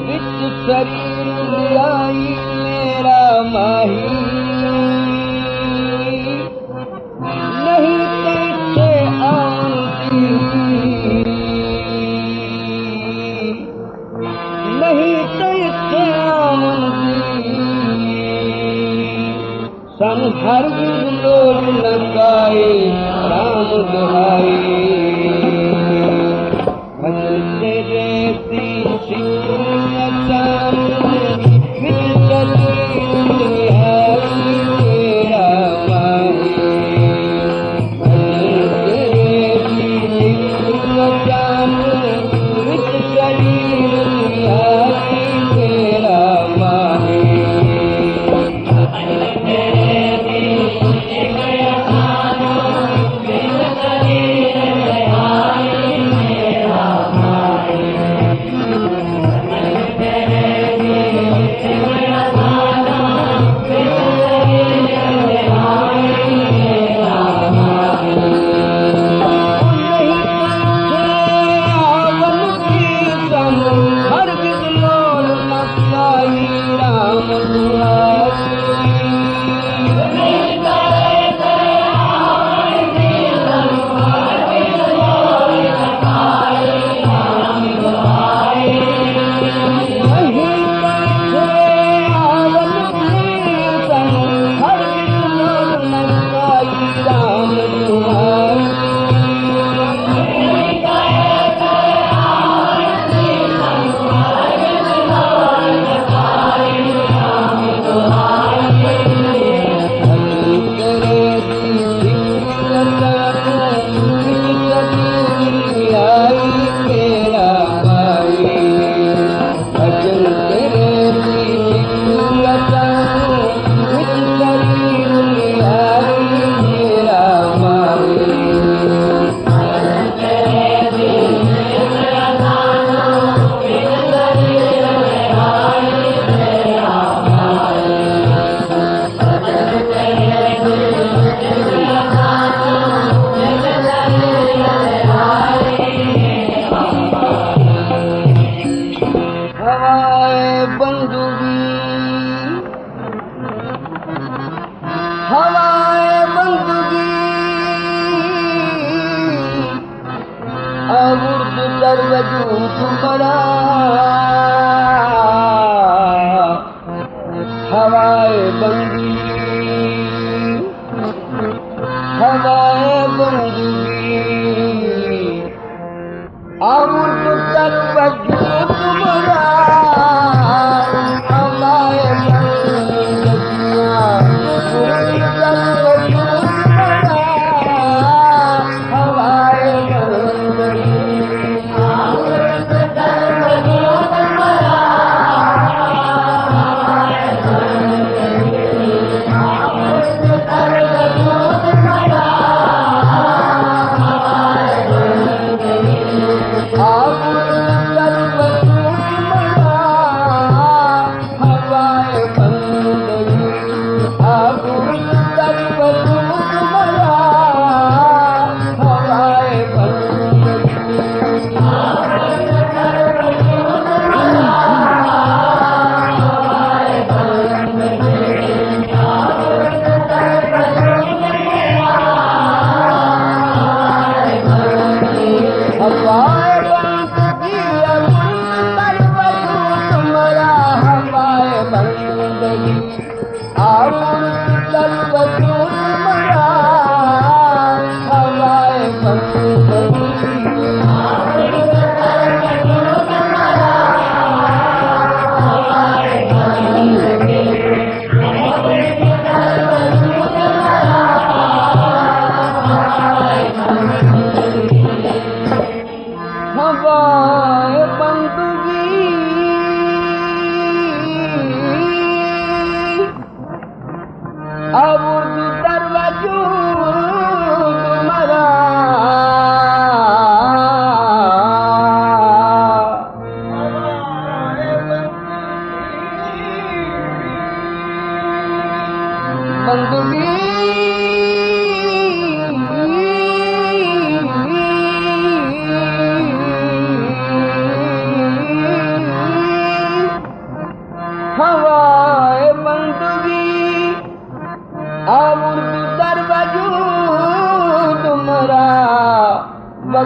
विच शरीर लियाई मेरा माही नहीं कैसे आंदी नहीं कैसे आंदी संहर लोग लगाए राम दुहाई भजते रहती सिंह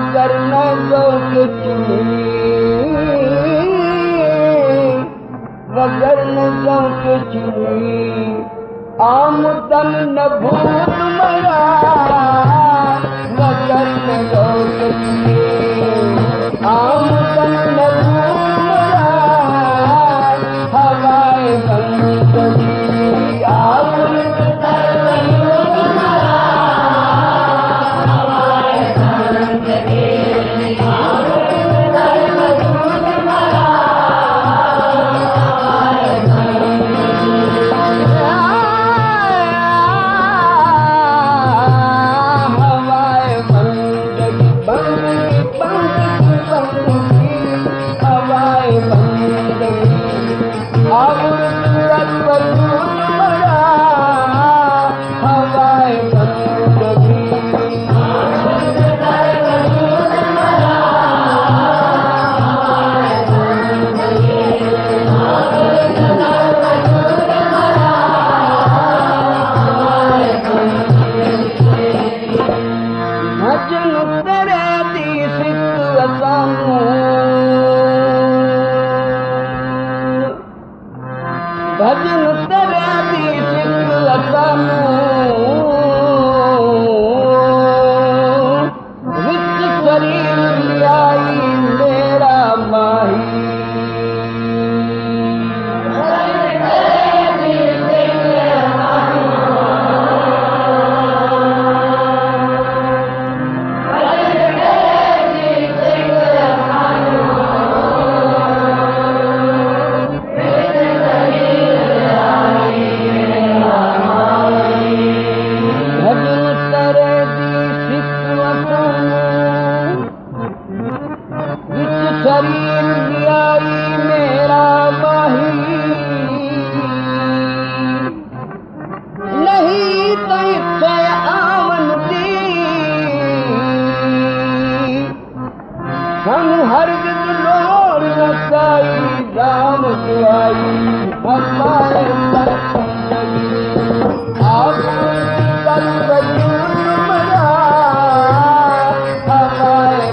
मगर न ज़ौक़ चुनी मगर न ज़ौक़ चुनी आमदन न भूत मरा मगर न ज़ौक़ चुनी आमदन न भूत मरा हवाए बंदगी भजन तेरे दी सिक असानू विच शरीर लियाई मेरा माही शरीर लियाई मेरा माही नहीं तो इत्थे आवन दी हम हरगिज़ लोड़ न काई राम दुआई हमारे आप कर वजूद मरा हमारे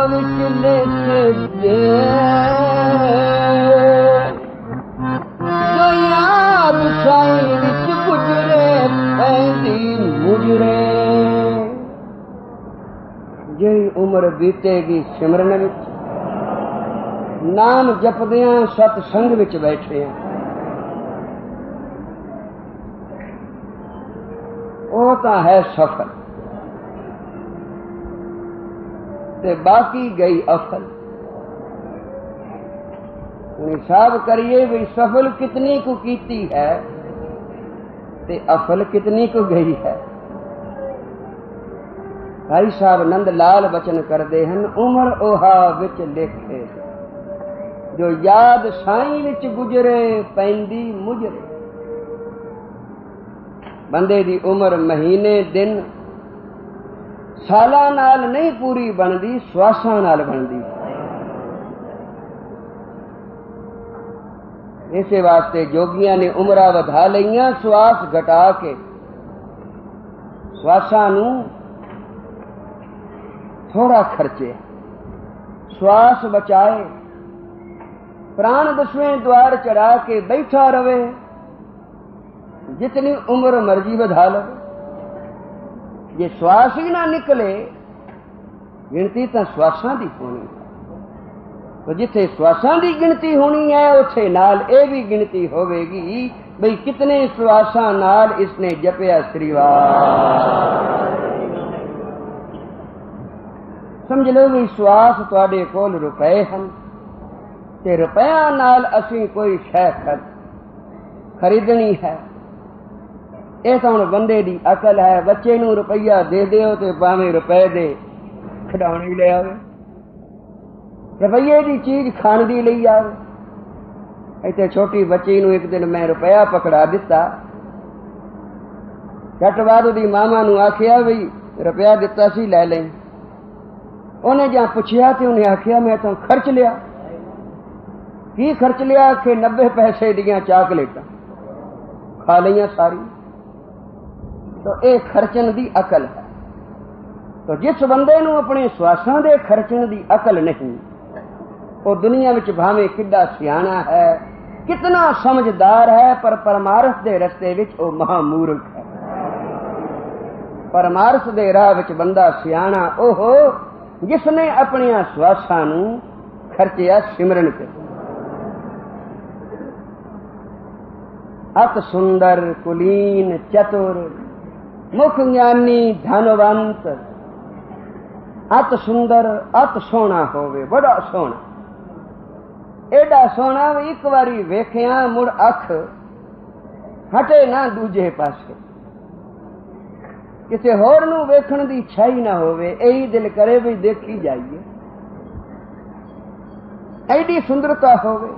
विच लेके दे जो याद साईं विच गुजरे पैंदी मुजरे जही उम्र बीतेगी सिमरन विच नाम जपदियां सतसंग विच बैठे हैं वो तो है सफल ते बाकी गई अफल हिसाब करिए भी सफल कितनी को कीती है ते अफल कितनी को गई है। भाई साहब नंद लाल बचन करते हैं उम्र ओहा विच लेखे जो याद साईं विच गुजरे पैंदी मुजरे बंदे दी उम्र महीने दिन सालां नाल नहीं पूरी बनदी श्वासां नाल बनदी। इसे वास्ते जोगियां ने उम्रा वधा लईयां श्वास घटा के श्वासां नूं थोड़ा खर्चे श्वास बचाए प्राण 10वें द्वार चढ़ा के बैठा रवे जितनी उम्र मर्जी बधा लवे जे श्वास ही ना निकले गिनती तो श्वासां दी होनी तो जिथे श्वासां दी गिनती होनी है उथे नाल ए भी गिनती होवेगी बई कितने श्वासां नाल इसने जपया श्रीवास। समझ लो भी श्वास तुहाडे कोल रुपए हन ते रुपया नाल असीं कोई शै खरीदनी है ਇਹ ਤਾਂ ਹੁਣ ਬੰਦੇ ਦੀ ਅਕਲ ਹੈ ਬੱਚੇ ਨੂੰ ਰੁਪਈਆ ਦੇ ਦਿਓ ਤੇ ਭਾਵੇਂ ਰੁਪਏ ਦੇ ਖਿਡੌਣੇ ਲੈ ਆਵੇ ਰੁਪਈਏ ਦੀ ਚੀਜ਼ ਖਾਣ ਦੀ ਲਈ ਆਵੇ। ਇੱਥੇ ਛੋਟੀ ਬੱਚੀ ਨੂੰ ਇੱਕ ਦਿਨ ਮੈਂ ਰੁਪਇਆ ਪਕੜਾ ਦਿੱਤਾ ਝੱਟ ਬਾਅਦ ਉਹਦੀ ਮਾਮਾ ਨੂੰ ਆਖਿਆ ਵੀ ਰੁਪਇਆ ਦਿੱਤਾ ਸੀ ਲੈ ਲੈ ਉਹਨੇ ਜਾਂ ਪੁੱਛਿਆ ਤੇ ਉਹਨੇ ਆਖਿਆ ਮੈਂ ਤਾਂ ਖਰਚ ਲਿਆ। ਕੀ ਖਰਚ ਲਿਆ ਕਿ 90 ਪੈਸੇ ਦੀਆਂ ਚਾਕਲੇਟਾਂ खा लिया सारी। तो ये खर्चन दी अकल है। तो जिस बंदे नूं अपने श्वासां दे खर्चण दी अकल नहीं, वो दुनिया विच भावें किड्डा सियाणा है, कितना समझदार है, पर परमार्थ दे रस्ते विच वो महामूर्ख है। परमार्थ दे राह विच बंदा सियाणा ओहो जिसने अपने श्वासां नूं खर्चिया सिमरन ते। अत सुंदर कुलीन चतुर मुख ज्ञानी धनवंत, अत सुंदर अत सोना होवे, बड़ा सोना, एडा सोना एक बारी वेखिया मुड़ अख हटे ना दूजे पासे, किसी होर नूं वेखण दी इच्छा ही ना होवे, यही दिल करे भी देखी जाइए। एडी सुंदरता होवे,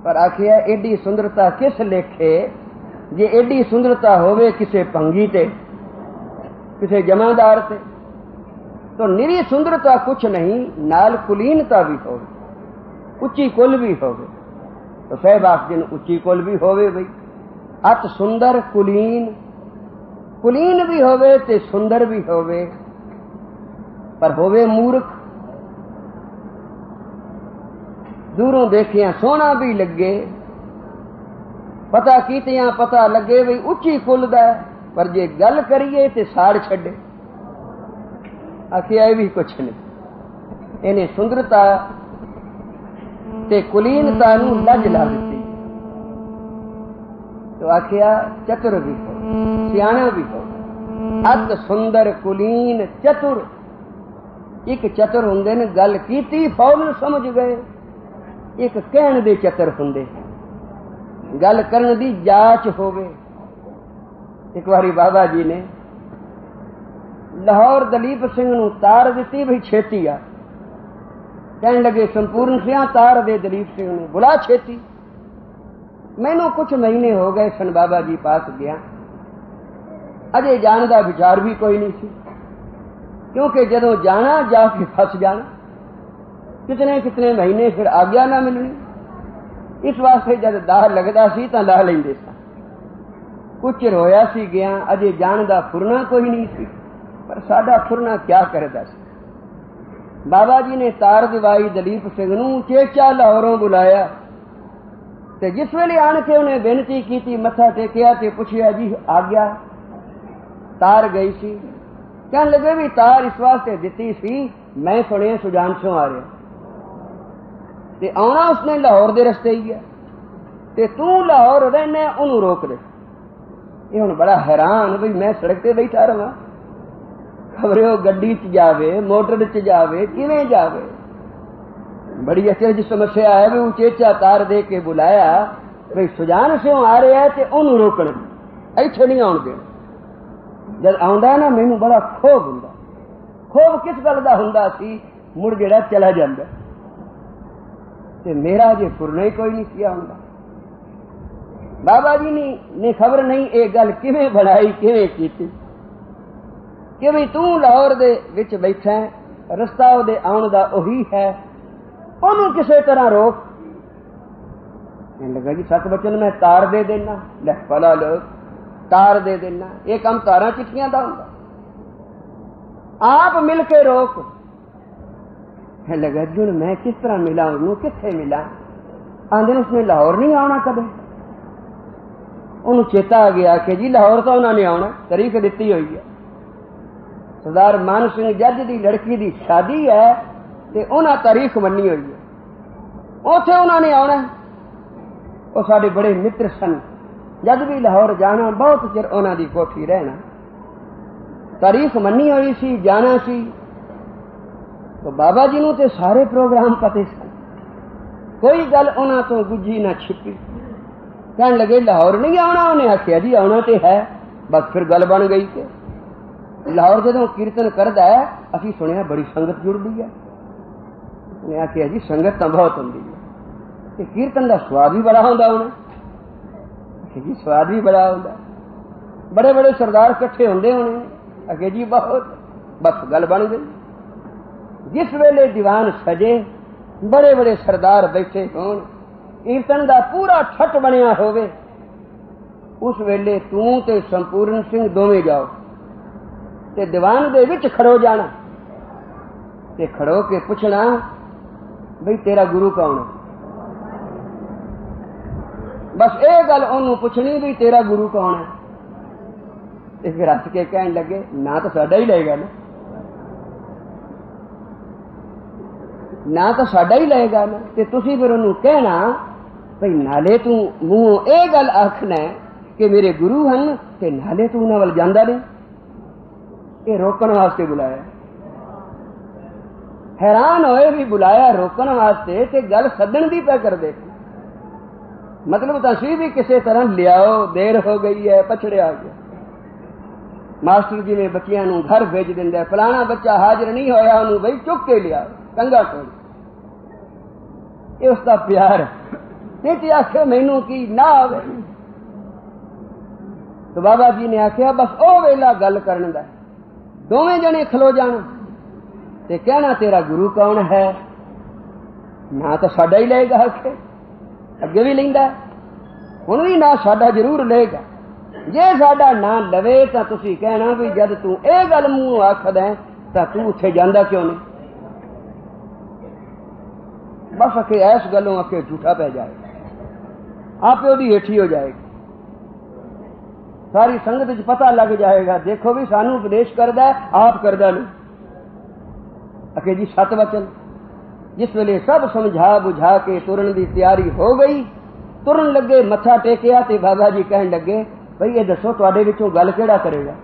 पर आखिया एडी सुंदरता किस लेखे, जे एडी सुंदरता होवे किसे भंगी ते, किसे जमादार ते, तो निरी सुंदरता कुछ नहीं, नाल कुलीनता भी होवे, उच्ची कुल भी होवे। तो सहबास जिन उच्ची कुल भी होवे भाई, अत सुंदर कुलीन, कुलीन भी होवे ते सुंदर भी होवे, पर होवे मूर्ख। दूरों देखिया सोना भी लगे, पता कीतियां पता लगे भी उच्ची कुल दा, पर जे गल करिए ते साड़ छड़े। आखिया भी कुछ नहीं, इन्हें सुंदरता ते कुलीनता नूं लज ला दिती। तो आखिया चतुर भी हो, सियाणा भी हो। अत सुंदर कुलीन चतुर, एक चतुर हुंदे ने, गल कीती फौरन समझ गए। एक कहण दे चतर हुंदे, गल करन दी जाच होवे। एक बारी बाबा जी ने लाहौर दलीप सिंह नूं तार दिती भी छेती आ, कहन लगे संपूर्ण सिंह तार दे दलीप सिंह नूं, बुला छेती। मैनू कुछ महीने हो गए सन बाबा जी पास गया, अजे जान दा विचार भी कोई नहीं सी, क्योंकि जदों जाना जाके फस जाना, कितने कितने महीने फिर आज्ञा ना मिलनी। इस वास्ते जब दाह लगता सी तां ला लैंदे सन। कुछ चिर होया सी गया, अजे जान दा फुरना कोई नहीं सी, पर साडा फुरना क्या करदा सी। बाबा जी ने तार दिवाई दलीप सिंह नूं चेचा लाहौरों बुलाया ते जिस वेले आण के उन्हें बेनती की, मत्था टेकिया ते पुछया जी आज्ञा। तार गई सी, कहन लगे भी तार इस वास्ते दिती सी, मैं सुने सुजानसों आ रहा ते आना उसने लाहौर दे रस्ते ही है ते तू लाहौर रहना उन्होंने रोक दे। ये हुण बड़ा हैरान भी मैं सड़क ते बैठा रहा, खबरे वो गड्डी च जावे, मोटर च जावे, किवें जावे। बड़ी अचरज समस्या है भी वो चेचा तार दे के बुलाया भाई सुजान से आ रहा है ते उन्होंने रोकना, इत्थे नहीं आउण देना। जद आउंदा ना मैनू बड़ा खोभ हुंदा। खोभ किस गल दा हुंदा सी, मुड़ जेड़ा चला जांदा ते मेरा जे फुरना ही कोई नहीं सी आउंदा। बाबा जी ने खबर नहीं ये गल किवें बनाई, किवें कीती कि भी तू लाहौर दे विच बैठा है, रस्ता ओदे आउण दा ओही है, ओनू किसे तरह रोक। लगा जी सत बचन मैं तार दे देना, ले भला लोग तार दे देना, ये काम तारा चिट्ठियां दा हुंदा, आप मिल के रोक। लगा जी मैं किस तरह मिला, उन्होंने किथे मिला। आंदे उसने लाहौर नहीं आना कदे। उन्होंने चेता आ गया कि जी लाहौर तो उन्होंने आना, तारीख दी हुई है। सरदार मान सिंह जज की लड़की की शादी है ते उन्हें तारीख मनी हुई है, उथे उन्होंने आना। वो साडे बड़े मित्र सन, जद भी लाहौर जाना बहुत चिर उन्हों की कोठी रहना, तारीख मनी हुई सी, जाना सी। तो बाबा जी नूं ते सारे प्रोग्राम पते सन, कोई गल उन्हां तो गुझी ना छिपी। कहन लगे लाहौर नहीं आना, उन्हें आख्या जी आना तो है। बस फिर गल बन गई कि लाहौर जदों कीर्तन करदा है असीं सुनिया बड़ी संगत जुड़दी है। उन्हें आख्या जी संगत तो बहुत हुंदी है ते कीर्तन का स्वाद भी बड़ा हुंदा। उन्हें जी स्वाद भी बड़ा हुंदा, बड़े बड़े सरदार इकट्ठे हुंदे होने। आखे जी बहुत। बस गल बन गई। जिस वेले दीवान सजे, बड़े बड़े सरदार बैठे होन, कीर्तन का पूरा ठट बनिया होवे, उस वेले तू ते संपूर्ण सिंह दोवें जाओ ते दीवान दे विच खड़ो जाना ते खड़ो के पुछना बई तेरा गुरु कौन है। बस ये गल ओनू पुछनी भी तेरा गुरु कौन है। ते फिर हस के कहन लगे ना तो साडा ही लेगा ना तो साडा ही लेगा ना। ते तुसी फिर ओनू कहना भई नाले तू मूंहों ये गल आखना कि मेरे गुरु हन ते नाले तू उन्हां वल जांदा नहीं। ये रोकण वास्ते बुलाया। हैरान होए भी बुलाया रोकण वास्ते ते गल सदन दी पै कर दे। मतलब तसी भी किसी तरह लियाओ, देर हो गई है, पछड़े आ गया। मास्टर जी ने बच्चियां नूं घर भेज दिंदा, फलाना बच्चा हाजिर नहीं होया, उन्होंने बई चुक के लिया कंगा टोल। ये उसका प्यार नहीं तो आखे मैनू की ना आवे। तो बाबा जी ने आख्या बस ओ वेला गल करन दा, दोवें जने खलो जाना ते कहना तेरा गुरु कौन है। ना तो साडा ही लेगा, आखे अगे भी लेंदा, हुण भी ना साडा जरूर लेगा। जे साडा ना लवे तो तुसी कहना भी जद तू ये गल मूंह आखदा है तां तू उत्थे जांदा क्यों नहीं। बस आखे ऐस गलों आखे झूठा पै जाएगा, आप ओदी हेठी हो जाएगी, सारी संगत च पता लग जाएगा। देखो भी सानू उपदेश करदा है, आप करदा नहीं। आखे जी सत वचन। जिस वेले सब समझा बुझा के तुरन की तैयारी हो गई, तुरन लगे, मत्था टेकिया ते बाबा जी कहन लगे भाई ये दसो तुहाडे विचों गल केड़ा करेगा।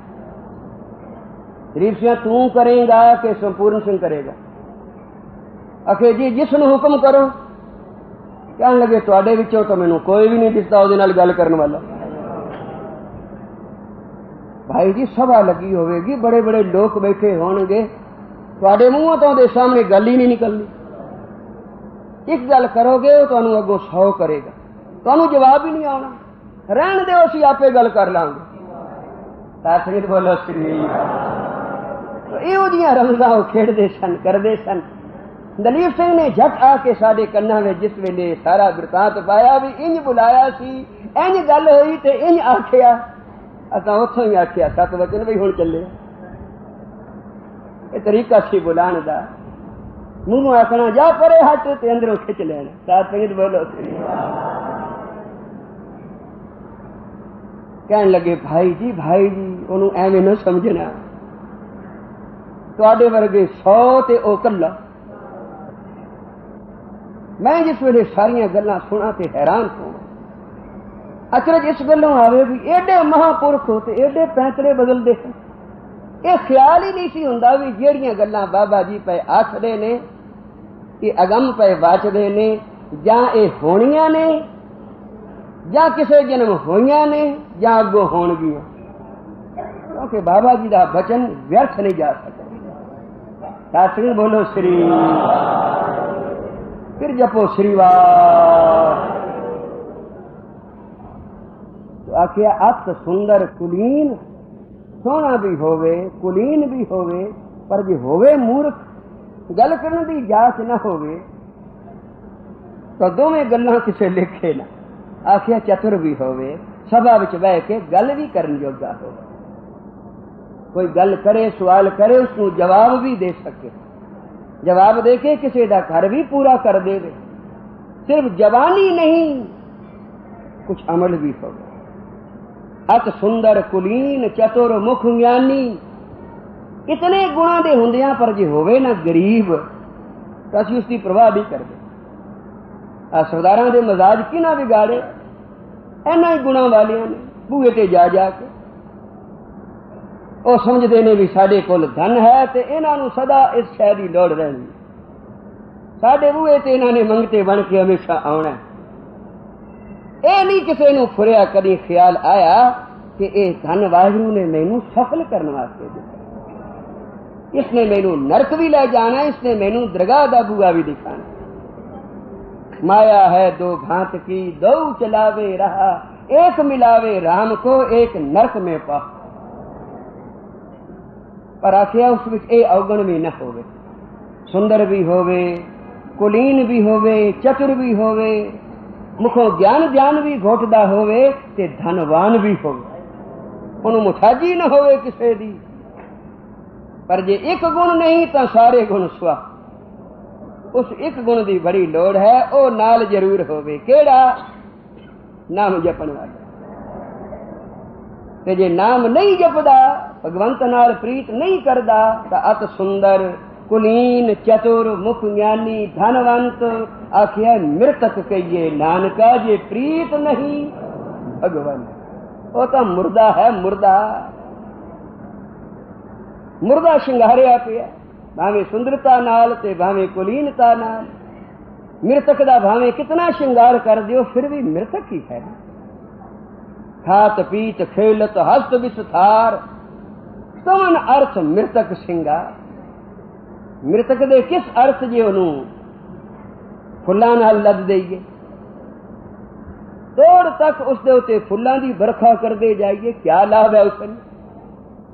रीप सिंह तू करेगा कि संपूर्ण सिंह करेगा। आखे जी जिसनूं हुक्म करो। कहन लगे तुहाडे विचों तो मैनूं कोई भी नहीं दिसदा उहदे नाल गल करन वाला। भाई जी सभा लगी होवेगी, बड़े बड़े लोग बैठे होणगे, तुहाडे मूंहों तो उहदे सामने गल ही नहीं निकलनी। एक गल करोगे तो तुहानूं अगों 100 करेगा, तुहानूं जवाब ही नहीं आना। रहन दो असीं आपे गल कर लांगे। ताकरीर बोलो श्री। तो इहो जिहियां रमजां वो खेडदे सन, करदे सन। दलीप सिंह ने झट आके साडे कन्नां विच जिस वेले सारा बिरतांत पाया भी इंज बुलाया सी, इंज गल होई ते इंज आखिया असां उथों ही आखिया 7 वचन भी हुण चले। ये तरीका सी बुलाण दा। मुंह आखना जा परे हट ते अंदरों खिच लेना। साथ संगत बोलो। कहन लगे भाई जी ओनू एवें न समझना, तुहाडे वर्गे 100 ते ओ कल्ला। मैं जिस वेले सारियां गल्लां सुना ते हैरान हो। अचरज इस गलों आवे भी एडे महापुरख ते एडे पैंतरे बदलते हैं। ये ख्याल ही नहीं सी हुंदा भी जेड़ियां गल्लां बाबा जी पे आखदे ने कि अगम पे वाचदे ने जां ए होणियां ने जां किसे जन्म होइयां ने जां अगों होणगियां, क्योंकि बाबा जी दा वचन व्यर्थ नहीं जा सकता। सासरी बोलो श्री, फिर जपो श्रीवास। तो आखिया अत सुंदर कुलीन, सोना भी होवे कुलीन भी होवे, पर जे होवे मूर्ख गल करन दी जाच न होवे तो दोवें गल्लां किसे लेखे ना। आखिया चतुर भी होवे, सभा विच बह के गल भी करन जोगा होवे, कोई गल करे सवाल करे उसनू जवाब भी दे सके, जवाब देके किसी का घर भी पूरा कर देवे। सिर्फ जवानी नहीं कुछ अमल भी होवे। अत सुंदर कुलीन चतुर मुख ज्ञानी, इतने गुणा दे हुंदियां पर जे होवे ना गरीब तो असीं उसकी परवाह नहीं करते। सरदारां दे मजाज की ना बिगाड़े, इन्हां ही गुणा वालियां ने बूहे ते जा के ਉਹ ਸਮਝਦੇ ਨੇ ਵੀ ਸਾਡੇ ਕੋਲ ਧਨ ਹੈ ਤੇ ਇਹਨਾਂ ਨੂੰ ਸਦਾ ਇਸ ਸ਼ੈ ਦੀ ਲੋੜ ਰਹਿੰਦੀ। ਸਾਡੇ ਬੂਹੇ ਤੇ ਇਹਨਾਂ ਨੇ ਮੰਗਤੇ ਬਣ ਕੇ ਹਮੇਸ਼ਾ ਆਉਣਾ। ਇਹ ਨਹੀਂ ਕਿਸੇ ਨੂੰ ਫੁਰਿਆ ਕਦੀ ਖਿਆਲ ਆਇਆ ਕਿ ਇਹ ਧਨ ਵਾਹਿਗੁਰੂ ਨੇ ਮੈਨੂੰ ਸਫਲ ਕਰਨ ਵਾਸਤੇ ਦਿੱਤਾ, इसने मैनू नरक भी ले जाना, इसने मैनू दरगाह दा बूआ भी दिखाना। माया है दो भांत की, दो चलावे रहा, एक मिलावे राम को, एक नरक में पा। पर आखिया उस विच ए अवगण भी न होवे, सुंदर भी होवे, कुलीन भी होवे, चतुर भी होवे, मुखों ज्ञान भी घोटदा होवे ते धनवान भी होवे, उन्होंने मुठाजी न होवे किसे दी। पर जे एक गुण नहीं तो सारे गुण स्वा। उस एक गुण की बड़ी लोड़ है, ओ नाल जरूर होवे। केड़ा? नाम जपण वाला। ते जे नाम नहीं जपदा, भगवंत नाल प्रीत नहीं करदा, तो अत सुंदर कुलीन चतुर मुख ज्ञानी धनवंत आखिया मृतक कहिए नानका, जे प्रीत नहीं भगवान वो तो मुर्दा है। मुर्दा शिंगारिया पिया, भावे सुंदरता नाल ते भावे कुलीनता नाल। मृतक दा भावे कितना श्रृंगार कर दियो फिर भी मृतक ही है। खात पीत खेलत हस्त विस्तार, तमन अर्थ मृतक श्रृंगार। मृतक दे किस अर्थ जे ओनू फुल्लां नाल लद देईए, तोड़ तक उसदे उते फुल्लां दी बरखा कर दे जाइए, क्या लाभ है उसने?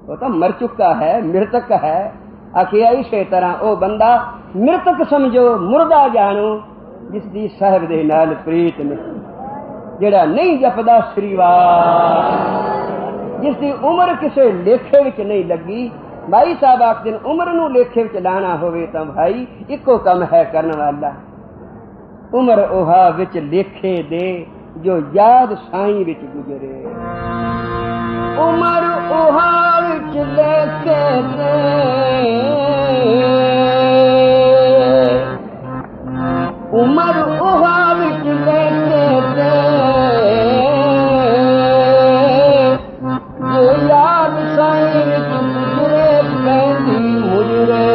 वो तो मर चुका है, मृतक है। आखिया इसे तरह ओ बंदा मृतक समझो, मुर्दा जानो, जिसदी साहिब दे नाल प्रीत नहीं, जेड़ा नहीं जपदा श्रीवास, जिसदी उम्र किसे लेखे विच नहीं लगी। भाई साहब आख दिन उम्र नू लेखे विच लाना होवे तां भाई इको कम है करन वाला, उम्र ओहा विच लेखे दे जो याद साईं विच गुजरे। उमर ओहा विच लेके दे, उमर ओहा विच लेके दे, जो याद साईं विच गुजरे पैंदी मुजरे।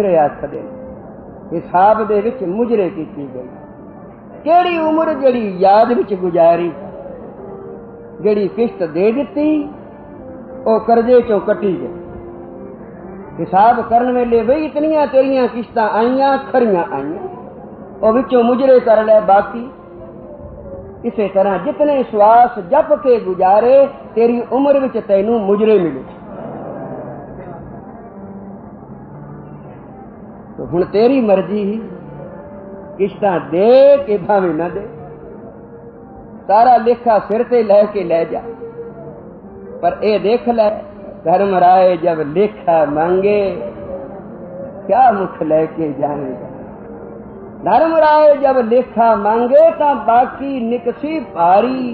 मुजरे आखदे हिसाब दे विच मुजरे कीती गई। केड़ी उम्र जड़ी याद विच गुजारी, जड़ी किश्त दे दिती ओ करजे चों कटी गई। हिसाब करन वेले बई इतनियां तेरियां किश्तां आईयां खरियां आईयां, ओ विचों मुजरे कर लै बाकी। इसे तरह जितने श्वास जप के गुजारे तेरी उम्र विच तैनू मुजरे मिले। तो हुण तेरी मर्जी ही, किश्तां दे के भावें न दे, सारा लेखा सिर ते लैके ले जा। पर ए देख ले, धर्मराय जब लेखा मांगे क्या मुख लेके जाएगा। धर्मराय जब लेखा मांगे तो बाकी निकसी भारी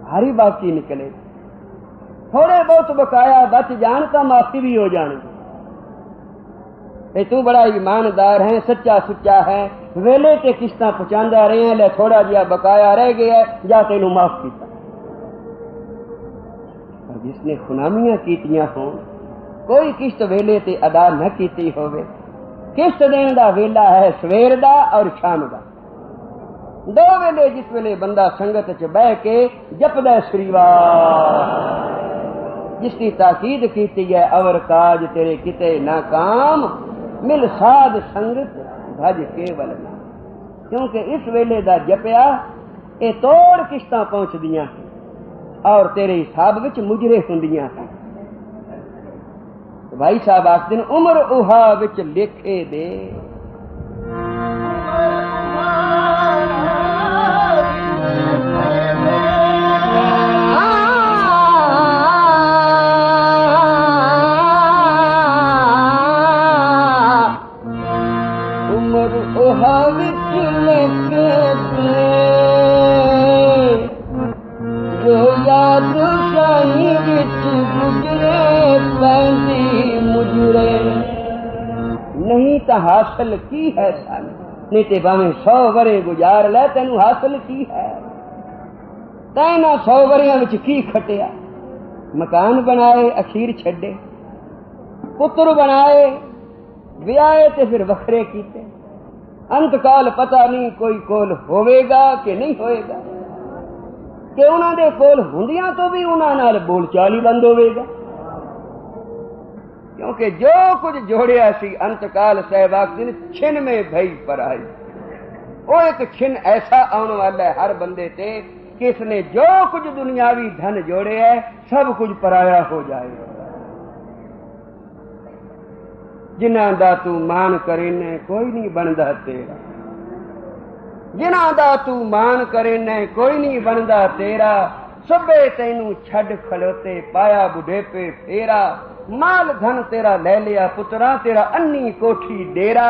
भारी बाकी निकले। थोड़े बहुत बकाया बच जान तो माफी भी हो जाएगी। तू बड़ा ईमानदार है, सच्चा सुच्चा है, वेले ते किस्तां पहुंचांदा रहे ले, थोड़ा जिहा बकाया रह गया जा तेनू माफ किया। और जिसने खुनामियां कीतियां हों, कोई किस्त वेले ते अदा न कीती होवे, किस्त देने दा वेला है सवेर दा और शाम दा, दो वेले। जिस वेले बंदा संगत च बह के जपदा श्रीवार, जिसकी ताकीद कीती है अवर काज तेरे किते ना काम, मिल साध संगत भज केवल नाम। क्योंकि इस वेले दा जपया ए तोड़ किश्तां पहुंचदियां और तेरे हिसाब विच मुजरे हुंदियां। भाई साहब आखदे उम्र उहा विच लेखे दे, उम्र उहा विच लेखे दे, जो याद साईं विच गुजरे पैंदी मुजरे। नहीं तो हासिल की है सन, नहीं ते भावें 100 वरे गुजार ले, तेनू हासिल की है। तैना 100 वरियां विच की खटिया। मकान बनाए अखीर छड्डे, पुत्र बनाए ब्याहे ते फिर वखरे कीते। अंतकाल पता नहीं कोई कोल होवेगा कि नहीं होएगा, कि उन्हां दे कोल हुंदियां तो भी उन्हां नाल बोलचाल ही बंद होवेगा। क्योंकि जो कुछ जोड़िया सी अंतकाल सहबाग दिन छिन में भई पर आई। वो एक छिन ऐसा आने वाला है हर बंदे ते कि इसने जो कुछ दुनियावी धन जोड़े है सब कुछ पराया हो जाएगा। जिन्हां दा तू मान करेने कोई नहीं बनदा तेरा, जिन्हां दा तू मान करेने कोई नहीं बनदा तेरा। सबे तैनू छड़ खलोते पाया बुढ़ेपे फेरा, माल धन तेरा ले लिया पुत्रा तेरा अन्नी कोठी डेरा।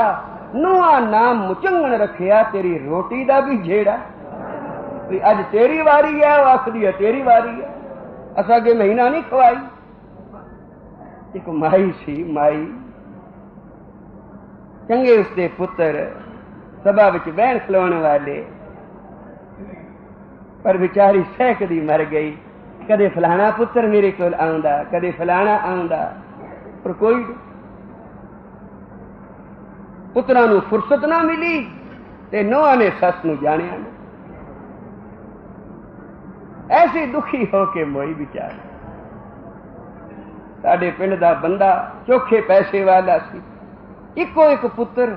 नुआ नाम मुचंगन रखिया तेरी रोटी दा भी झेड़ा। अज तेरी वारी है, वो आखदी है तेरी वारी है, असा अगे महीना नहीं खवाई। एक माई सी, माई चंगे उसके पुत्र सभा विच बहन खलोण वाले, पर बेचारी सहकदी मर गई। कदे फलाना पुत्र मेरे कोल आउंदा, कदे फलाना आउंदा, पर कोई पुत्रां नूं फुरसत ना मिली ते नूहां ने सस नूं जाणिया नहीं। ऐसी दुखी होके मोई बेचारी। साडे पिंड दा बंदा चोखे पैसे वाला सी, इको एक पुत्र।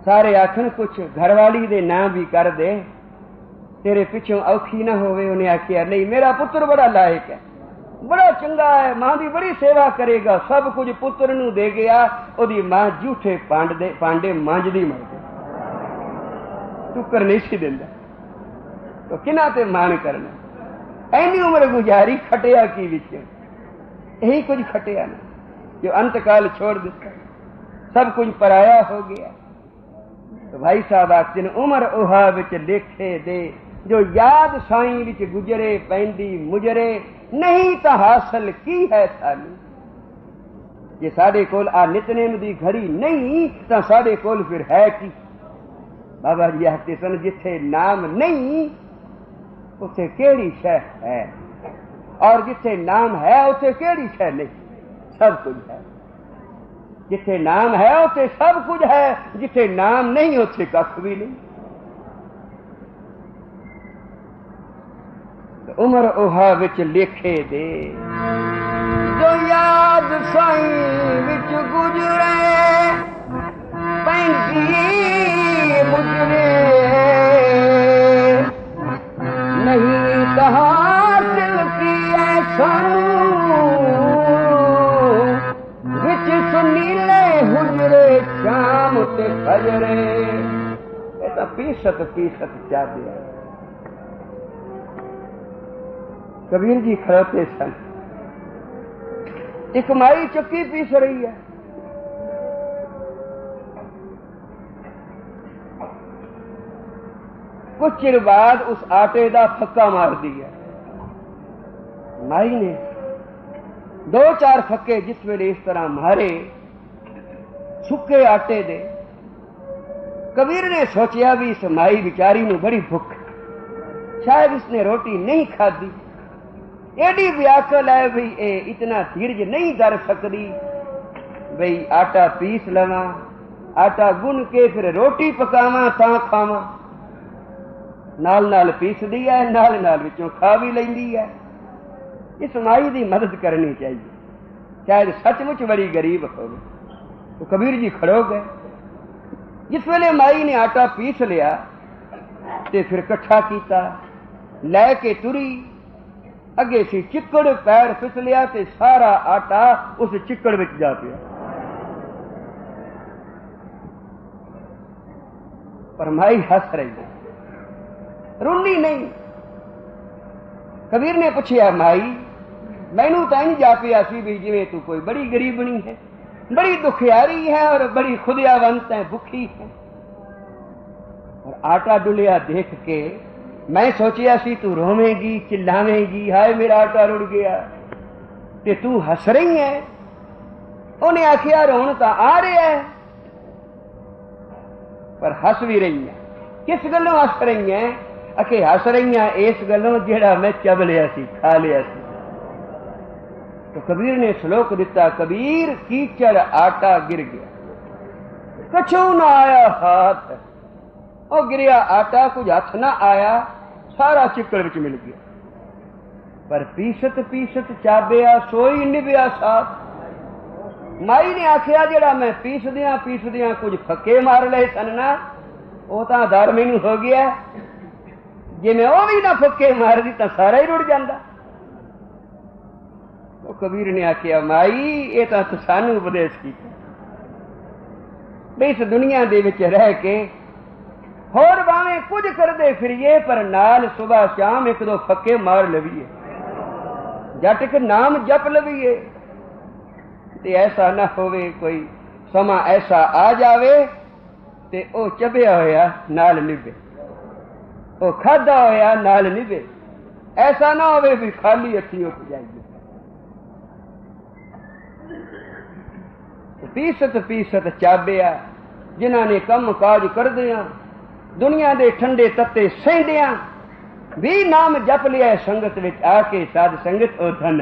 सारे आखन कुछ घरवाली दे नाम भी कर दे, तेरे पिछों औखी ना होवे। उन्हें आखिया नहीं, मेरा पुत्र बड़ा लायक है, बड़ा चंगा है, मां की बड़ी सेवा करेगा, सब कुछ पुत्र नूं दे गया। ओदी मां झूठे पांडे मांजदी मर गई, टुकर नहीं सी दिंदा, तो किना ते मान करना। ऐनी उम्र गुजारी खटिया की विच, यही कुछ खटिया ना जो अंतकाल छोड़ दिता, सब कुछ पराया हो गया। तो भाई साहब आखदे उम्र उहा विच लेखे दे, जो याद साईं विच गुजरे पैंदी मुजरे। नहीं तो हासिल की है सानू, जे साडे कोल आ नितनेम दी घड़ी नहीं तो साडे कोल फिर है की। बाबा जी आखदे सन जिथे नाम नहीं उथे केड़ी शै है, और जिथे नाम है उथे केड़ी शै नहीं, सब कुछ है। जिथे नाम है उथे सब कुछ है, जिथे नाम नहीं उथे कख भी नहीं। उमर ओहा विच लेखे दे जो याद साईं विच गुजरे, पैंदी मुजरे नहीं कहा दिल की ऐसा विच सुनीले हुजरे शाम ते फजरे। ये तो 50% चाहते हैं। कबीर जी खड़ोते सन, एक माई चक्की पीस रही है। कुछ चिर बाद उस आटे का फक्का मार दिया। माई ने 2-4 फक्के जिस वेले इस तरह मारे सुके आटे दे, कबीर ने सोचा भी इस माई बिचारी नूं बड़ी भुख, शायद इसने रोटी नहीं खाधी, एडी व्याकल है भी ए इतना धीरज नहीं कर सकती बई आटा पीस लवा, आटा गुन के फिर रोटी पकावा ता खावा। नाल नाल पीस दी है, नाल नाल विचों खा भी लैंदी है। इस माई की मदद करनी चाहिए, शायद सचमुच बड़ी गरीब हो। तो कबीर जी खड़ो गए। जिस वेले माई ने आटा पीस लिया ते फिर इकट्ठा किया, लैके तुरी। अगे सी चिक्कड़, पैर फिसलिया ते सारा आटा उस चिक्कड़ विच जा पिया। पर माई हस रही है, रुनी नहीं। कबीर ने पूछा, माई मैनू तो इंज जा पिया सी भी जिवें तू कोई बड़ी गरीबनी है, बड़ी दुखियारी है और बड़ी खुदियावंत है, भुखी है। और आटा डुलिया देख के मैं सोचिया सी तू रोवेगी, चिल्लावेगी, हाय मेरा आटा रुड़ गया, ते तू हस रही है। उन्हें आखिया रोन तो आ रहा है, पर हस भी रही है। किस गलों हस रही है? अके हस रही है इस गलों जेड़ा मैं चब लिया सी, खा लिया सी। तो कबीर ने श्लोक दिता, कबीर कीचड़ आटा गिर गया, कछू ना आया हाथ। और गिरिया आटा कुछ हथ ना आया, सारा चिक्कड़ विच मिल गया। पर पीसत पीसत चाबिया सोई निभिया साथ। माई ने आखिया जेड़ा मैं पीसदियां कुछ फक्के मार ले सन ना, वो तो आधार मैनू हो गया। जे मैं वो भी ना फक्के मार दी तो सारा ही रुड़ जाता। तो कबीर ने आखिया, माई ये तो सानू उपदेश किया इस दुनिया दे विच रह के होर भावें कुछ करदे फिरिए, पर नाल सुबह शाम 1-2 फक्के मार लवीए, जट के नाम जप लवीए। ते ऐसा ना होवे कोई समा ऐसा आ जावे ते ओ चबिया होया नाल निभे, ओ खादा होया नाल निभे। ऐसा ना होवे भी खाली हथी उठ जाइए। पीसत पीसत चाबिया जिन्होंने कम काज करदियां दुनिया दे ठंडे तत्ते सहदियां भी नाम जप लिया संगत विच आके साध संगत ओ धन।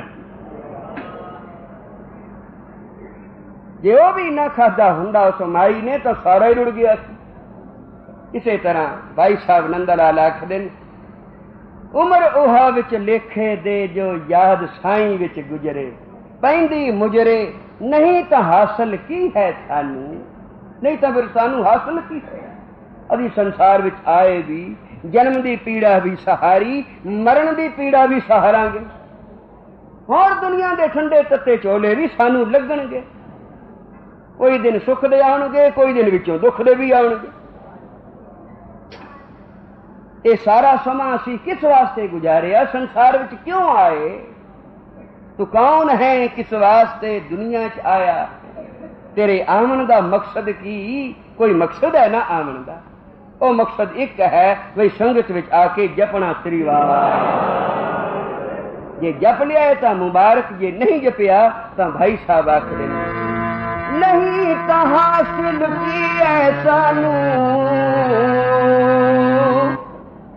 जे वो भी ना खादा हुंदा उस माई ने तो सारा ही रुड़ गया। इसे तरह भाई साहब नंदलाल आखदे ने, उमर ओहा विच लेखे दे जो याद साईं विच गुजरे, पैंदी मुजरे नहीं तो हासिल की है सानू, नहीं तो फिर सानू हासिल की है। अभी संसार विच आए भी जन्म की पीड़ा भी सहारी, मरण की पीड़ा भी सहारांगे, और दुनिया के ठंडे तत्ते चोले भी सानू लगणगे। कोई दिन सुख दे आउणगे, कोई दिन विचों दुख दे भी आउणगे। ये सारा समा असीं किस वास्ते गुजारिया, संसार विच क्यों आए, तू कौन है, किस वास्ते दुनिया च आया, तेरे आमन का मकसद की? कोई मकसद है ना आमन का, वो मकसद एक है वही संगत विच आके जपना श्री वाह। जे जप लिया है तो मुबारक, जे नहीं जपिया तो भाई साहब आखदे नहीं तो हासिल की ऐसा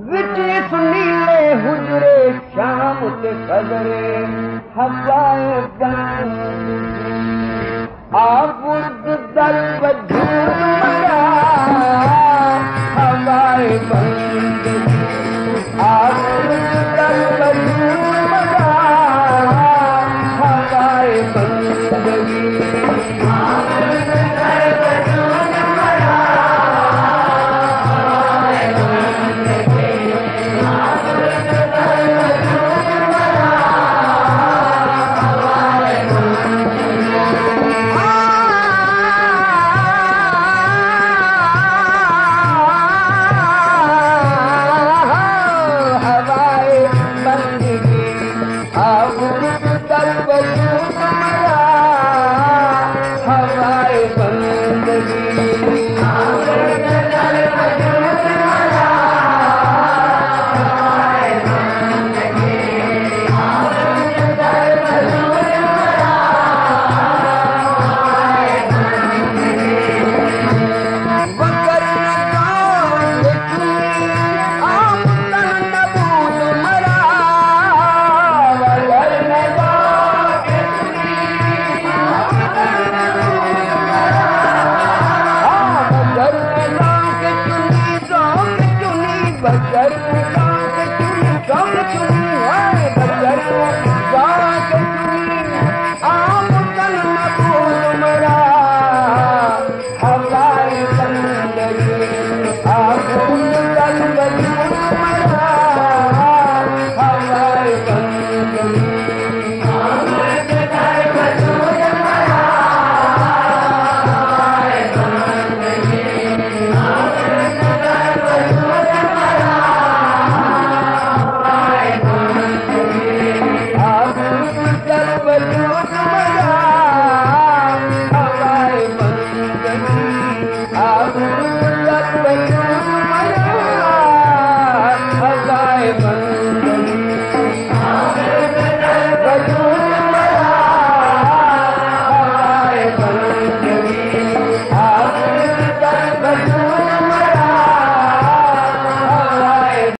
विच सुनीले हुजरे शाम ते फजरे हवाए आप